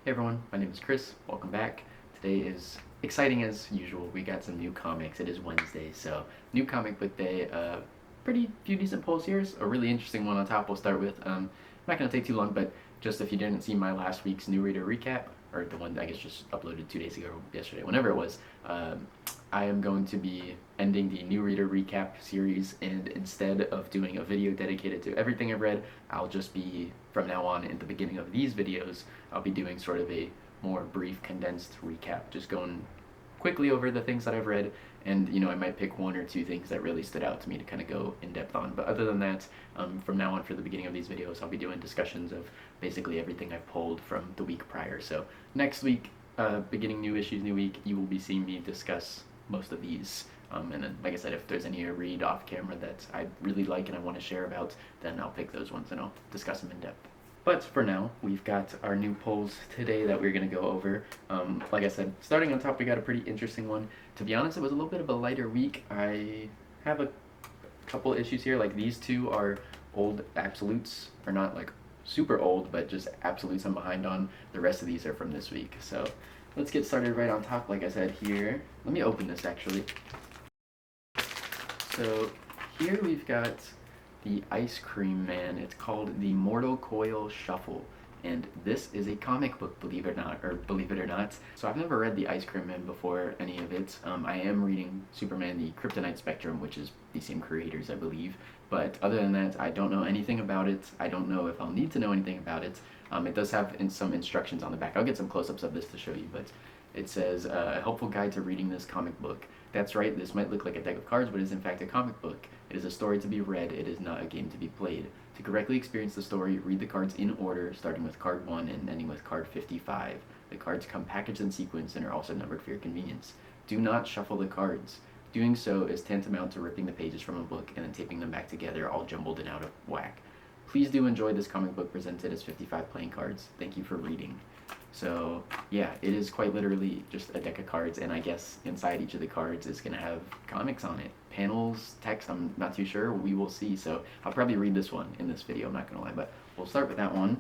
Hey everyone, my name is Chris. Welcome back. Today is exciting as usual. We got some new comics. It is Wednesday, so new comic book day. Pretty few decent polls here. A really interesting one on top we'll start with. Not going to take too long, but just if you didn't see my last week's new reader recap, or the one that I guess just uploaded 2 days ago, yesterday, whenever it was, I am going to be ending the new reader recap series, and instead of doing a video dedicated to everything I've read, I'll just be, from now on, in the beginning of these videos, I'll be doing sort of a more brief, condensed recap, just going quickly over the things that I've read, and I might pick one or two things that really stood out to me to kind of go in depth on. But other than that, from now on, for the beginning of these videos, I'll be doing discussions of basically everything I've pulled from the week prior. So next week, beginning new issues, new week, you will be seeing me discuss most of these. And then, like I said, if there's any I read off camera that I really like and I want to share about, then I'll pick those ones and I'll discuss them in depth. But for now, we've got our new polls today that we're going to go over. Like I said, starting on top, we got a pretty interesting one. To be honest, it was a little bit of a lighter week. I have a couple issues here. Like, these two are old absolutes, or not like super old, but just absolutes I'm behind on. The rest of these are from this week. So let's get started right on top. Like I said here, let me open this actually. So here we've got the Ice Cream Man. It's called the Mortal Coil Shuffle, and this is a comic book, believe it or not. So I've never read the Ice Cream Man before, any of it. I am reading Superman the Kryptonite Spectrum, which is the same creators, I believe, but other than that, I don't know anything about it. I don't know if I'll need to know anything about it. It does have some instructions on the back. I'll get some close-ups of this to show you, but it says, a helpful guide to reading this comic book. That's right, this might look like a deck of cards, but it is in fact a comic book. It is a story to be read, it is not a game to be played. To correctly experience the story, read the cards in order, starting with card 1 and ending with card 55. The cards come packaged in sequence and are also numbered for your convenience. Do not shuffle the cards. Doing so is tantamount to ripping the pages from a book and then taping them back together all jumbled and out of whack. Please do enjoy this comic book presented as 55 playing cards. Thank you for reading. So yeah, it is quite literally just a deck of cards, and I guess inside each of the cards is going to have comics on it. Panels, text, I'm not too sure. We will see. So I'll probably read this one in this video, I'm not going to lie, but we'll start with that one.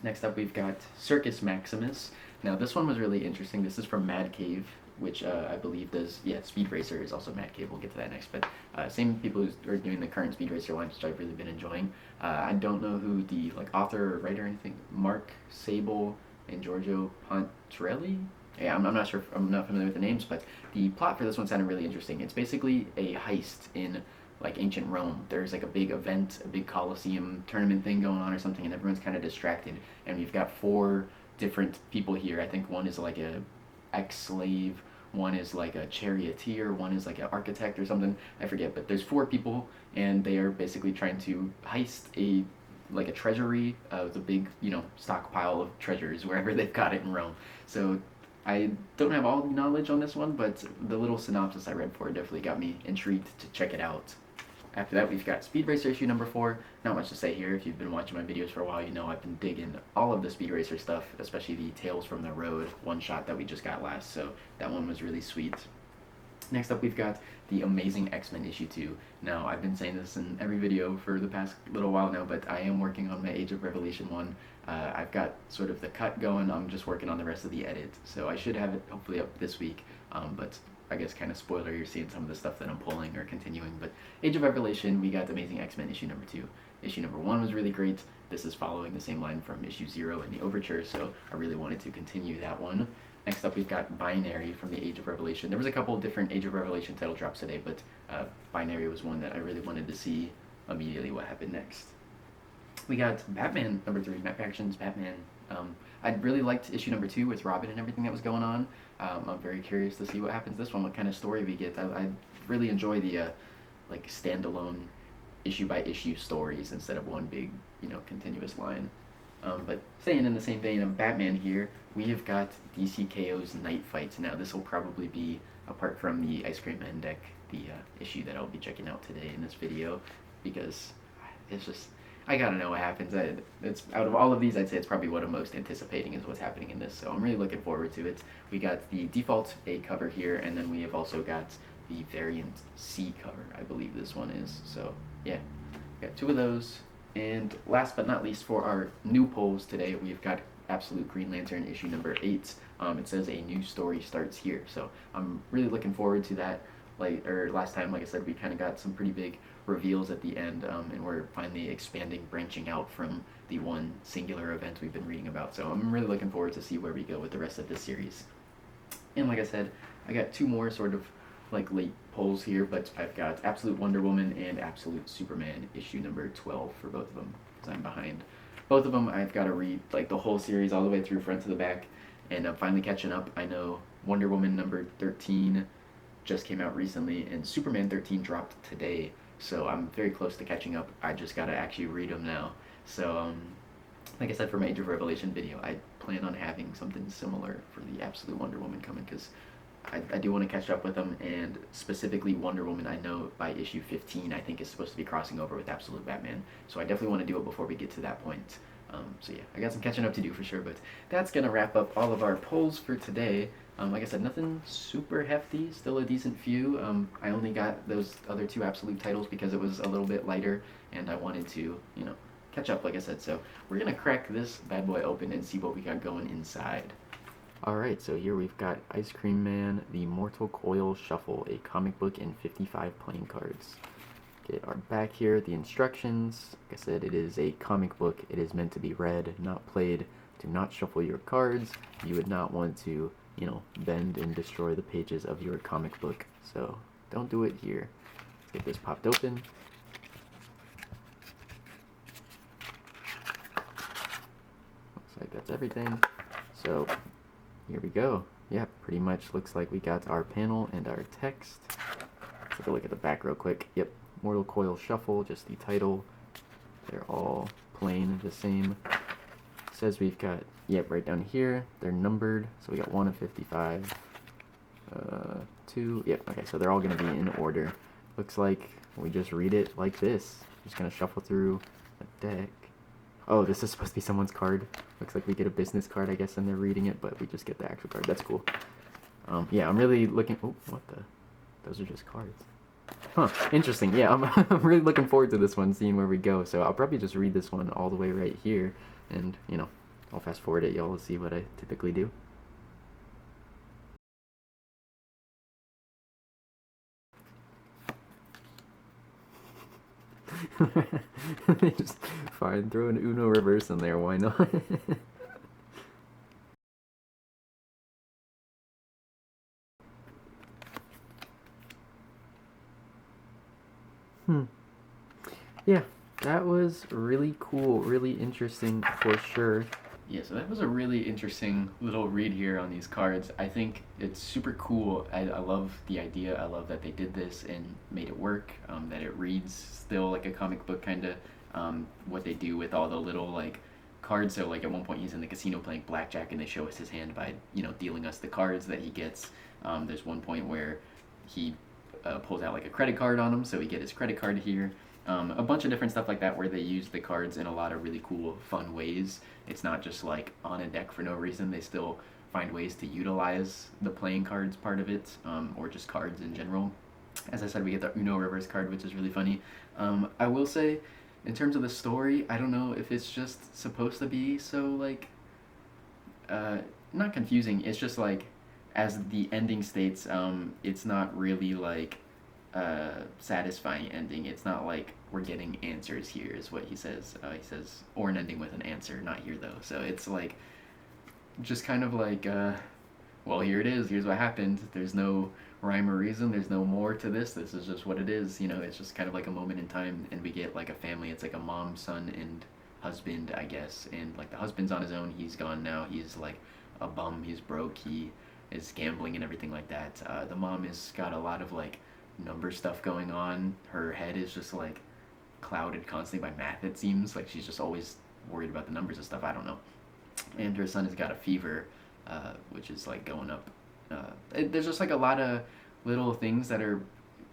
Next up we've got Circus Maximus. Now this one was really interesting. This is from Mad Cave, which I believe does, Speed Racer is also Mad Cave. We'll get to that next, but same people who are doing the current Speed Racer lines, which I've really been enjoying. I don't know who the author or writer or anything, Mark Sable and Giorgio Pontrelli? Yeah, I'm not sure, I'm not familiar with the names, but the plot for this one sounded really interesting. It's basically a heist in ancient Rome. There's a big event, a big Colosseum tournament thing going on or something, and everyone's kind of distracted, and we've got 4 different people here. I think one is a ex-slave, one is a charioteer, one is an architect or something, I forget, but there's 4 people, and they are basically trying to heist a treasury, the big, stockpile of treasures wherever they've got it in Rome. So I don't have all the knowledge on this one, but the little synopsis I read for it definitely got me intrigued to check it out. After that, we've got Speed Racer issue number 4. Not much to say here. If you've been watching my videos for a while, you know I've been digging all of the Speed Racer stuff, especially the Tales from the Road one-shot that we just got last, so that one was really sweet. Next up, we've got the Amazing X-Men issue 2. Now, I've been saying this in every video for the past little while now, but I am working on my Age of Revelation one. I've got sort of the cut going. I'm just working on the rest of the edit, so I should have it hopefully up this week, but I guess kind of spoiler, you're seeing some of the stuff that I'm pulling or continuing. But Age of Revelation, we got Amazing X-Men issue number 2. Issue number 1 was really great. This is following the same line from issue 0 in the Overture, so I really wanted to continue that one. Next up, we've got Binary from the Age of Revelation. There was a couple of different Age of Revelation title drops today, but Binary was one that I really wanted to see immediately what happened next. We got Batman number 3, Matt Fraction's Batman. I really liked issue number 2 with Robin and everything that was going on. I'm very curious to see what happens this one, what kind of story we get. I really enjoy the standalone issue by issue stories instead of one big, continuous line. But staying in the same vein of Batman here, we have got DCKO's Knightfight. Now this will probably be, apart from the Ice Cream Man deck, the issue that I'll be checking out today in this video, because it's just, I gotta know what happens. It's out of all of these, I'd say it's probably what I'm most anticipating is what's happening in this, so I'm really looking forward to it. We got the default A cover here, and then we have also got the variant C cover, I believe this one is. So yeah, we got 2 of those. And last but not least, for our new polls today, we've got Absolute Green Lantern issue number 8. It says a new story starts here, so I'm really looking forward to that. Last time, like I said, we kind of got some pretty big reveals at the end, and we're finally expanding, branching out from the one singular event we've been reading about. So I'm really looking forward to see where we go with the rest of this series. And like I said, I got 2 more sort of like late polls here, but I've got Absolute Wonder Woman and Absolute Superman issue number 12 for both of them, because I'm behind. Both of them I've got to read like the whole series all the way through front to the back, and I'm finally catching up. I know Wonder Woman number 13 just came out recently, and Superman 13 dropped today, so I'm very close to catching up. I just got to actually read them now. So like I said, for my Age of Revelation video, I plan on having something similar for the Absolute Wonder Woman coming, because I do want to catch up with them, and specifically Wonder Woman, I know by issue 15 I think is supposed to be crossing over with Absolute Batman, so I definitely want to do it before we get to that point. So yeah, I got some catching up to do for sure, but that's going to wrap up all of our polls for today. Like I said, nothing super hefty, still a decent few. I only got those other 2 Absolute titles because it was a little bit lighter, and I wanted to, catch up, like I said. So we're going to crack this bad boy open and see what we got going inside. Alright, so here we've got Ice Cream Man, the Mortal Coil Shuffle, a comic book and 55 playing cards. Get our back here, the instructions. Like I said, it is a comic book. It is meant to be read, not played. Do not shuffle your cards. You would not want to, bend and destroy the pages of your comic book. So don't do it here. Let's get this popped open. Looks like that's everything. So here we go. Yeah, pretty much looks like we got our panel and our text. Let's take a look at the back real quick. Yep, Mortal Coil Shuffle, just the title. They're all plain the same. Says we've got, yep, right down here, they're numbered. So we got 1 of 55, 2, yep, okay, so they're all going to be in order. Looks like we just read it like this. Just going to shuffle through a deck. Oh, this is supposed to be someone's card. Looks like we get a business card, I guess, and they're reading it, but we just get the actual card. That's cool. Yeah, I'm really looking... Oh, what the... Those are just cards. Huh, interesting. Yeah, I'm really looking forward to this one, seeing where we go. So I'll probably just read this one all the way right here, and, I'll fast forward it, y'all, to see what I typically do. They just fine, throw an Uno reverse in there, why not? Yeah, that was really cool, really interesting for sure. Yeah, so that was a really interesting little read here on these cards. I think it's super cool. I love the idea. I love that they did this and made it work, that it reads still like a comic book kind of, what they do with all the little like cards. So like at one point he's in the casino playing blackjack and they show us his hand by, dealing us the cards that he gets. There's one point where he pulls out like a credit card on him, so we get his credit card here. A bunch of different stuff like that where they use the cards in a lot of really cool, fun ways. It's not just like on a deck for no reason. They still find ways to utilize the playing cards part of it, or just cards in general. As I said, we get the Uno reverse card, which is really funny. I will say, in terms of the story, I don't know if it's just supposed to be so like, not confusing. It's just like, as the ending states, it's not really like satisfying ending. It's not like we're getting answers here, is what he says. He says, or an ending with an answer, not here though. So it's like, just kind of like, well, here it is, here's what happened. There's no rhyme or reason, there's no more to this. This is just what it is, it's just kind of like a moment in time, and we get like a family. It's like a mom, son, and husband, I guess. And like the husband's on his own, he's gone now, he's like a bum, he's broke, he is gambling and everything like that. The mom has got a lot of like number stuff going on. Her head is just like clouded constantly by math, it seems. Like she's just always worried about the numbers and stuff, I don't know. And her son has got a fever, which is like going up. There's just like a lot of little things that are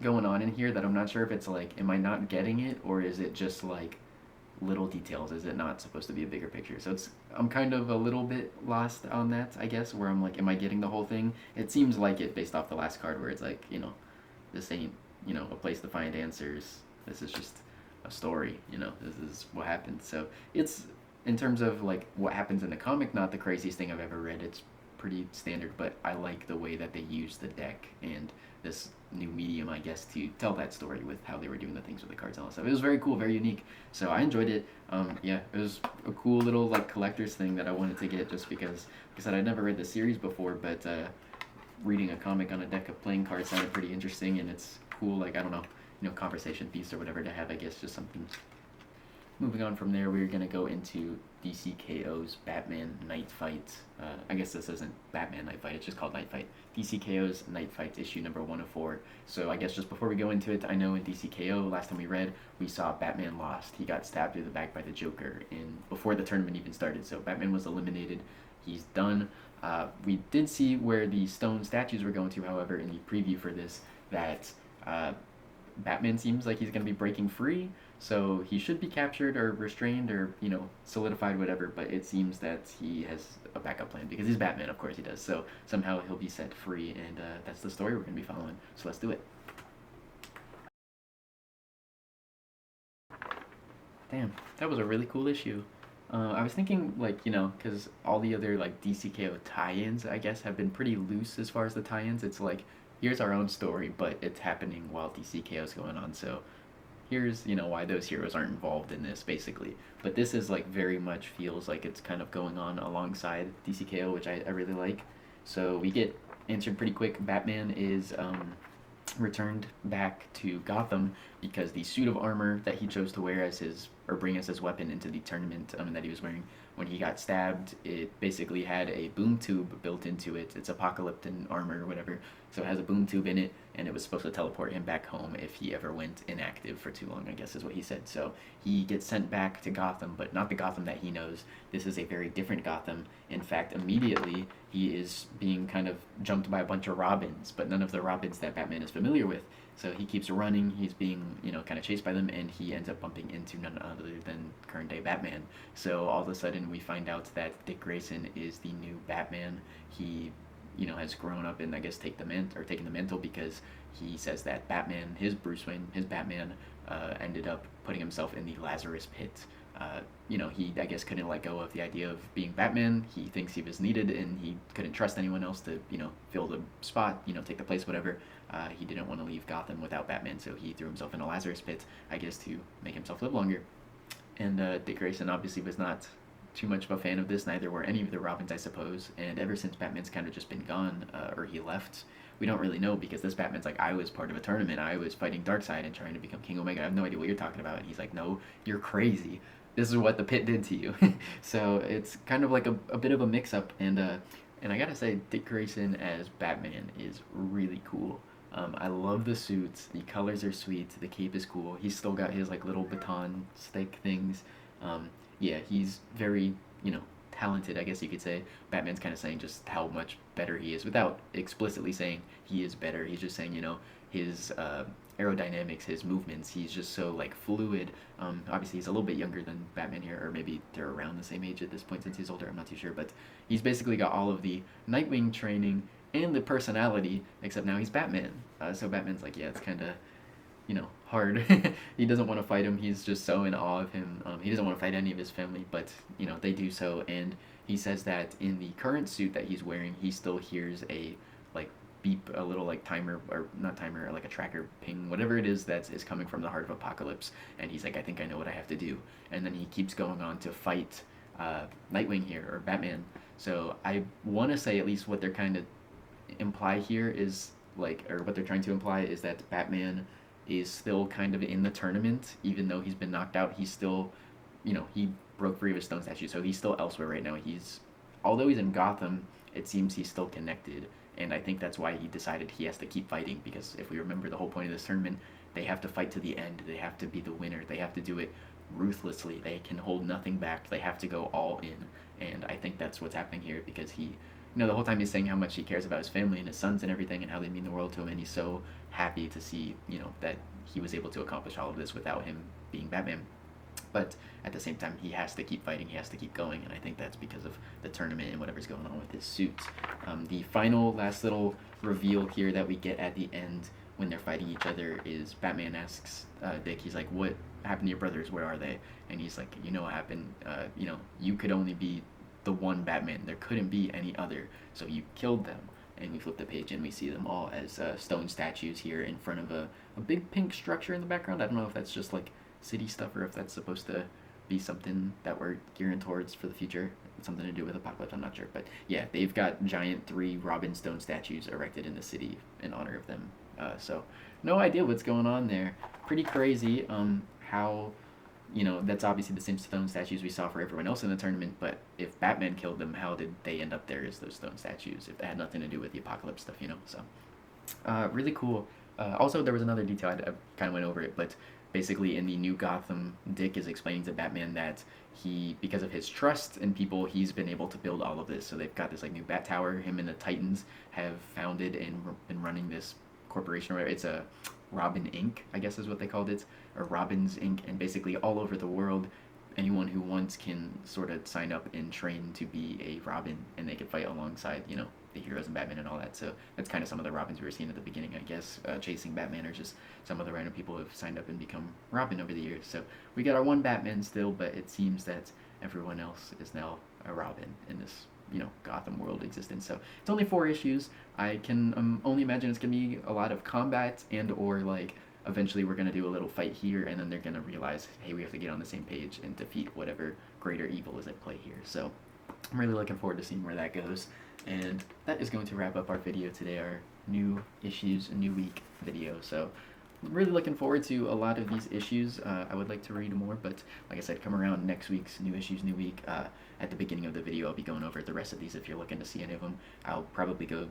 going on in here that I'm not sure if it's like, am I not getting it, or is it just like little details? Is it not supposed to be a bigger picture? So I'm kind of a little bit lost on that, I guess, where I'm like, am I getting the whole thing? It seems like it based off the last card, where it's like, this ain't, a place to find answers. This is just a story, this is what happened. So it's in terms of like what happens in the comic, not the craziest thing I've ever read. It's pretty standard, but I like the way that they use the deck and this new medium, I guess, to tell that story with how they were doing the things with the cards and all that stuff. It was very cool, very unique. So I enjoyed it. Yeah, it was a cool little like collector's thing that I wanted to get just because, like I said, I'd never read the series before, but reading a comic on a deck of playing cards sounded pretty interesting, and it's cool. Like, I don't know, conversation piece or whatever to have. I guess just something. Moving on from there, we're gonna go into DCKO's Batman Knightfight. I guess this isn't Batman Knightfight, it's just called Knightfight. DCKO's Knightfight issue number 1 of 4. So I guess just before we go into it, I know in DCKO, last time we read, we saw Batman lost. He got stabbed through the back by the Joker before the tournament even started. So Batman was eliminated. He's done. We did see where the stone statues were going to, however, in the preview for this, that Batman seems like he's going to be breaking free, so he should be captured or restrained or, solidified, whatever, but it seems that he has a backup plan because he's Batman, of course he does, so somehow he'll be set free, and that's the story we're going to be following, so let's do it. Damn, that was a really cool issue. I was thinking, like, because all the other, like, DCKO tie-ins, I guess, have been pretty loose as far as the tie-ins. It's like, here's our own story, but it's happening while DCKO is going on, so here's, why those heroes aren't involved in this, basically. But this is, like, very much feels like it's kind of going on alongside DCKO, which I really like. So we get answered pretty quick. Batman is, returned back to Gotham because the suit of armor that he chose to wear as his, or bring as his weapon into the tournament that he was wearing when he got stabbed, it basically had a boom tube built into it. It's apocalyptic armor or whatever, so it has a boom tube in it, and it was supposed to teleport him back home if he ever went inactive for too long, I guess is what he said. So he gets sent back to Gotham, but not the Gotham that he knows. This is a very different Gotham. In fact, immediately he is being kind of jumped by a bunch of Robins, but none of the Robins that Batman is familiar with. So he keeps running, he's being, kind of chased by them, and he ends up bumping into none other than current day Batman. So all of a sudden we find out that Dick Grayson is the new Batman. He, has grown up and I guess taken the mantle because he says that Batman, his Bruce Wayne, his Batman, ended up putting himself in the Lazarus pit. He, I guess, couldn't let go of the idea of being Batman. He thinks he was needed, and he couldn't trust anyone else to, fill the spot, take the place, whatever. He didn't want to leave Gotham without Batman, so he threw himself in a Lazarus pit, I guess, to make himself live longer. And Dick Grayson obviously was not too much of a fan of this, neither were any of the Robins, I suppose. And ever since Batman's kind of just been gone, or he left, we don't really know, because this Batman's like, I was part of a tournament, I was fighting Darkseid and trying to become King Omega, I have no idea what you're talking about. And he's like, no, you're crazy. This is what the pit did to you. So it's kind of like a bit of a mix-up, and I gotta say, Dick Grayson as Batman is really cool. I love the suits, the colors are sweet, the cape is cool, he's still got his like little baton stick things. Yeah, he's very, talented, I guess you could say. Batman's kind of saying just how much better he is, without explicitly saying he is better. He's just saying, his aerodynamics, his movements, he's just so like fluid. Obviously he's a little bit younger than Batman here, or maybe they're around the same age at this point since he's older, I'm not too sure, but he's basically got all of the Nightwing training and the personality, except now he's Batman. So Batman's like, yeah, it's kind of, hard. He doesn't want to fight him. He's just so in awe of him. He doesn't want to fight any of his family, but, they do so. And he says that in the current suit that he's wearing, he still hears a, like, beep, a little, like, timer, or not timer, like a tracker ping, whatever it is that is coming from the heart of Apocalypse. And he's like, I think I know what I have to do. And then he keeps going on to fight Nightwing here, or Batman. So I want to say at least what they're kind of imply here is, like, or what they're trying to imply is that Batman is still kind of in the tournament, even though he's been knocked out. He's still, he broke free of his stone statue, so he's still elsewhere right now. Although he's in Gotham, it seems he's still connected, and I think that's why he decided he has to keep fighting, because if we remember the whole point of this tournament, they have to fight to the end, they have to be the winner, they have to do it ruthlessly, they can hold nothing back, they have to go all in, and I think that's what's happening here, because he, the whole time he's saying how much he cares about his family and his sons and everything and how they mean the world to him, and he's so happy to see, that he was able to accomplish all of this without him being Batman. But at the same time, he has to keep fighting, he has to keep going, and I think that's because of the tournament and whatever's going on with his suits. The final, last little reveal here that we get at the end, when they're fighting each other is Batman asks Dick, he's like, what happened to your brothers, where are they? And he's like, you know what happened, you could only be the one Batman, there couldn't be any other, so you killed them. And we flip the page and we see them all as stone statues here in front of a big pink structure in the background. I don't know if that's just like city stuff or if that's supposed to be something that we're gearing towards for the future, something to do with Apocalypse, I'm not sure. But yeah, they've got giant 3 Robin stone statues erected in the city in honor of them. So no idea what's going on there. Pretty crazy how, that's obviously the same stone statues we saw for everyone else in the tournament, but if Batman killed them, how did they end up there as those stone statues if it had nothing to do with the Apocalypse stuff, So really cool. Also, there was another detail, I kind of went over it, but basically in the New Gotham, Dick is explaining to Batman that because of his trust in people, he's been able to build all of this. So they've got this like new Bat Tower. Him and the Titans have founded and been running this corporation. It's a Robin Inc., I guess is what they called it, or Robins Inc., and basically all over the world, anyone who wants can sort of sign up and train to be a Robin, and they can fight alongside, the heroes and Batman and all that. So that's kind of some of the Robins we were seeing at the beginning, I guess, chasing Batman, or just some of the random people who have signed up and become Robin over the years. So we got our one Batman still, but it seems that everyone else is now a Robin in this Gotham world existence. So it's only 4 issues. I can only imagine it's gonna be a lot of combat and or like eventually we're gonna do a little fight here, and then they're gonna realize, hey, we have to get on the same page and defeat whatever greater evil is at play here. So I'm really looking forward to seeing where that goes. And that is going to wrap up our video today, our new issues, a new week video. So really looking forward to a lot of these issues. I would like to read more, but like I said, come around next week's new issues, new week. At the beginning of the video, I'll be going over the rest of these if you're looking to see any of them. I'll probably go,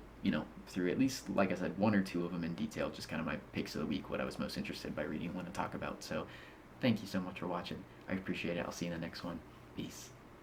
through at least, like I said, 1 or 2 of them in detail, just kind of my picks of the week, what I was most interested by reading, want to talk about. So thank you so much for watching. I appreciate it. I'll see you in the next one. Peace.